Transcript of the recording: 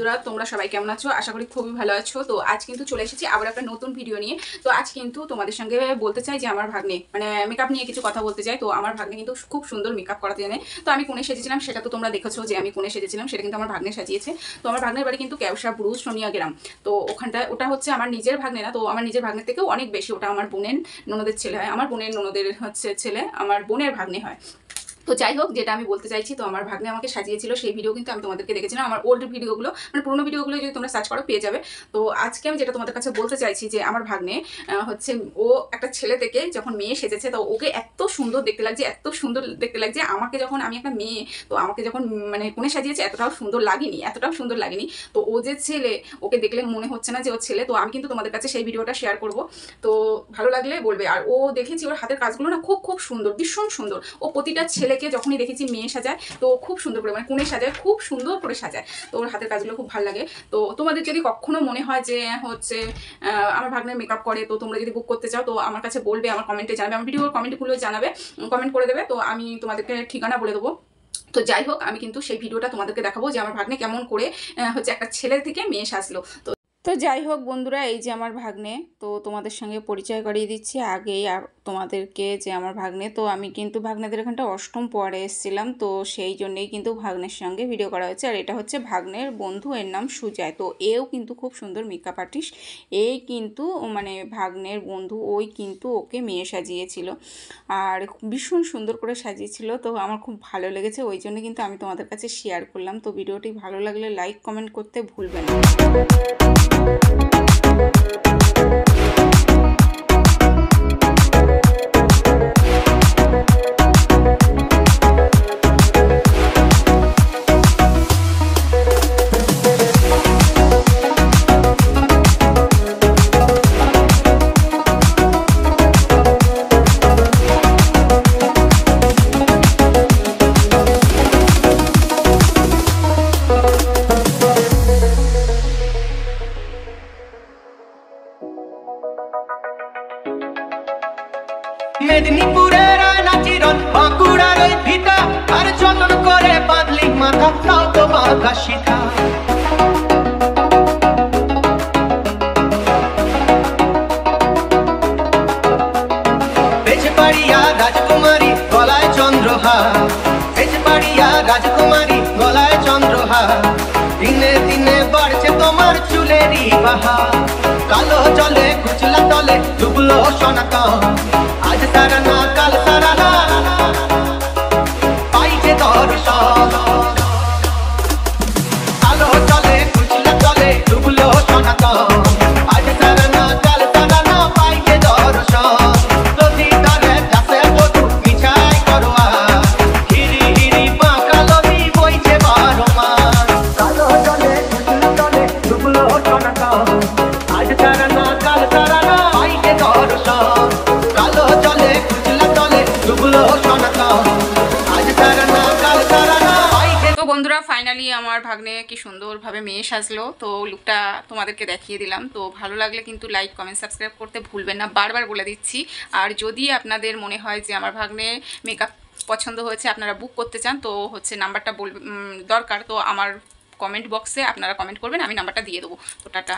বন্ধুরা, তোমরা সবাই কেমন আছো? আশা করি খুবই ভালো আছো। তো আজ কিন্তু চলে এসেছি আবার একটা নতুন ভিডিও নিয়ে। তো আজ কিন্তু তোমাদের সঙ্গে বলতে চাই যে আমার ভাগ্নে মানে মেকআপ নিয়ে কিছু কথা বলতে চাই। তো আমার ভাগ্নে কিন্তু খুব সুন্দর মেকআপ করাতে জানে। তো আমি কোণে সেজেছিলাম, সেটা তো তোমরা দেখেছো যে আমি কোণে সেজেছিলাম, সেটা কিন্তু আমার ভাগ্নে সাজিয়েছে। তো আমার ভাগ্নের বাড়ি কিন্তু কেওসা ব্রুজ সোনিয়া গ্রাম। তো ওটা হচ্ছে আমার নিজের ভাগ্নে না, তো আমার নিজের ভাগ্নের থেকেও অনেক বেশি। ওটা আমার বোনের ননদের ছেলে হয়, আমার বোনের ননদের হচ্ছে ছেলে আমার বোনের ভাগ্নে হয়। তো যাই হোক, যেটা আমি বলতে চাইছি, তো আমার ভাগ্নে আমাকে সাজিয়েছিল সেই ভিডিও কিন্তু আমি তোমাদেরকে দেখেছিলাম। আমার ওল্ড ভিডিওগুলো মানে পুরোনো ভিডিওগুলো যদি তোমরা সার্চ করো পেয়ে যাবে। তো আজকে আমি যেটা তোমাদের কাছে বলতে চাইছি যে আমার ভাগ্নে হচ্ছে ও একটা ছেলে থেকে যখন মেয়ে সেজেছে, তো ওকে এত সুন্দর দেখতে লাগছে, এত সুন্দর দেখতে লাগছে। আমাকে যখন আমি একটা মেয়ে, তো আমাকে যখন মানে কোণে সাজিয়েছে এতটাও সুন্দর লাগেনি। তো ও যে ছেলে, ওকে দেখলে মনে হচ্ছে না যে ও ছেলে। তো আমি কিন্তু তোমাদের কাছে সেই ভিডিওটা শেয়ার করব, তো ভালো লাগলে বলবে। আর ও দেখেছি ওর হাতের কাজগুলো না খুব খুব সুন্দর, ভীষণ সুন্দর। ও প্রতিটা ছেলেকে যখনই দেখেছি মেয়ে সাজায়, তো খুব সুন্দর করে মানে কোণে সাজায়, খুব সুন্দর করে সাজায়। তো ওর হাতের কাজগুলো খুব ভালো লাগে। তো তোমাদের যদি কখনো মনে হয় যে হচ্ছে আমার ভাগ্নের মেকআপ করে, তো তোমরা যদি বুক করতে চাও তো আমার কাছে বলবে, আমার কমেন্টে জানাবে, আমার ভিডিওর কমেন্টগুলো জানাবে, কমেন্ট করে দেবে। তো আমি তোমাদেরকে ঠিকানা বলে দেবো। তো যাই হোক, আমি কিন্তু সেই ভিডিওটা তোমাদেরকে দেখাবো যে আমার ভাগ্নে কেমন করে হচ্ছে একটা ছেলে থেকে মেয়ে সাজলো। তো যাই হোক বন্ধুরা, এই যে আমার ভাগ্নে, তো তোমাদের সঙ্গে পরিচয় করিয়ে দিচ্ছি আগেই তোমাদেরকে যে আমার ভাগ্নে। তো আমি কিন্তু ভাগ্নেদের এখানটা অষ্টম পরে এসেছিলাম, তো সেই জন্যেই কিন্তু ভাগ্নের সঙ্গে ভিডিও করা হয়েছে। আর এটা হচ্ছে ভাগ্নের বন্ধু, এর নাম সুজয়। তো এও কিন্তু খুব সুন্দর মেকআপ আর্টিস্ট। এই কিন্তু মানে ভাগ্নের বন্ধু, ওই কিন্তু ওকে মেয়ে সাজিয়েছিল আর ভীষণ সুন্দর করে সাজিয়েছিল। তো আমার খুব ভালো লেগেছে, ওই জন্য কিন্তু আমি তোমাদের কাছে শেয়ার করলাম। তো ভিডিওটি ভালো লাগলে লাইক কমেন্ট করতে ভুলবেন না। মেদিনীপুরের নাচিরন বাঁকুড়ার ওই ভিটা, আর যতন করে বাঁধলি মাথা তাও তো বাঁধা শিখা। বেজবাড়িয়া রাজকুমারী গলায় চন্দ্রহার, বেজবাড়িয়া রাজকুমারী গলায় চন্দ্রহার। দিনে দিনে বাড়ছে তোমার চুলেরই বাহার, কালো জলে কুচলা তলে ডুবলো সোনাকা। আজ সারা না কাল সারা না পাইছে দর্শন, কালো জলে কুচলা তলে ডুবলো সোনাকা। আজ সারা না কাল সারা না পাইছে দর্শন। নদী ধারে চাষে বধু মিছাই করোয়া, হিরি হিরি বাঁকা নদী বইছে 12 মাস। কালো জলে কুচলা তলে ডুবলো সোনাকা। আজ সারা না কাল সারা না পাইছে দর্শন, কালো জলে কুচলা তলে ডুবলো সোনাকা। আজ সারা না কাল সারা না পাইছে। তো বন্ধুরা, ফাইনালি আমার ভাগ্নে কি সুন্দরভাবে মেয়ে সাজলো। তো লুকটা তোমাদেরকে দেখিয়ে দিলাম। তো ভালো লাগলে কিন্তু লাইক কমেন্ট সাবস্ক্রাইব করতে ভুলবেন না, বারবার বলে দিচ্ছি। আর যদি আপনাদের মনে হয় যে আমার ভাগ্নে মেকআপ পছন্দ হয়েছে, আপনারা বুক করতে চান, তো হচ্ছে নাম্বারটা দরকার। তো আমার কমেন্ট বক্সে আপনারা কমেন্ট করবেন, আমি নাম্বারটা দিয়ে দেবো। তো টাটা।